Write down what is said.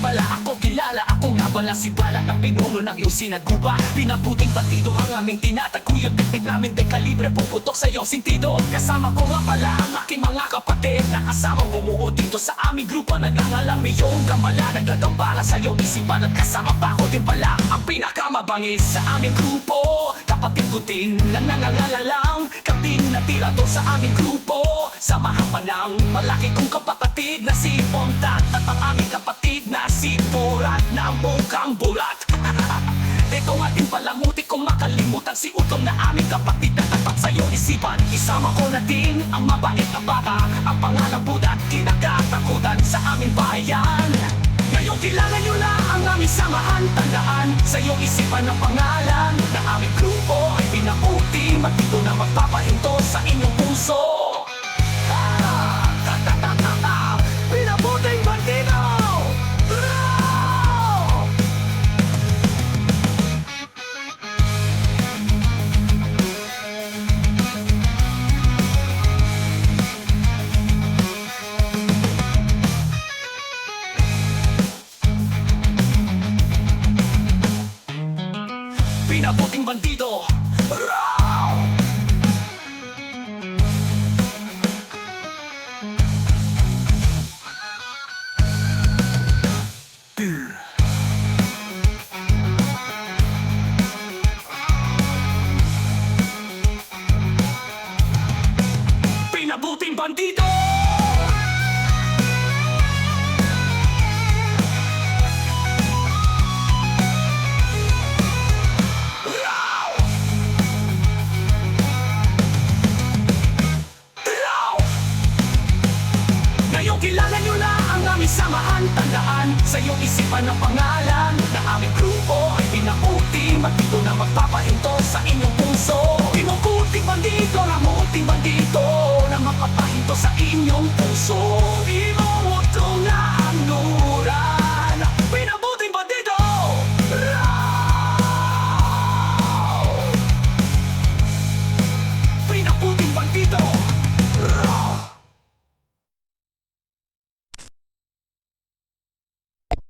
pala ako kilala. Ako nga pala si Balat, ang pinuno ng iyong sinaguba. Pinabuting batido ang aming tinataguyod. Teknik namin de kalibre, puputok sa iyong sentido. Kasama ko nga pala ang aking mga kapatid na kasamang bumuo dito sa aming grupo. Nagangalang iyong kamala, nagagambala sa iyong isipan. At kasama pa ako din pala ang pinakamabangis sa aming grupo. Kapatid ko din na nangangalalang kaping natira to sa aming grupo. Samahan pa ng malaki kong kapatid na si Pontat at ang aming kapatid na si Purat na mukhang bulat. Ito nga din pala muti kong makalimutan si Utong na aming kapatid na tapat sa iyong isipan. Isama ko na din ang mabait na bata, ang pangalang Budat, kinakatakutan sa aming bayan. Ngayon kilala nyo na ang aming samahan. Tandaan sa iyong isipan ng pangalan na aming grupo ay pinaputi, matito na magpapahinto sa inyong puso. Pinaputing bandido! Pinaputing bandido! Pinabuting bandido! Ngayon kilala nyo na ang aming samahan. Tandaan sa iyong isipan ng pangalan na aming grupo ay pinaputi, matito na magpapahinto sa inyong puso. Pinuputing bandito, namuting bandito na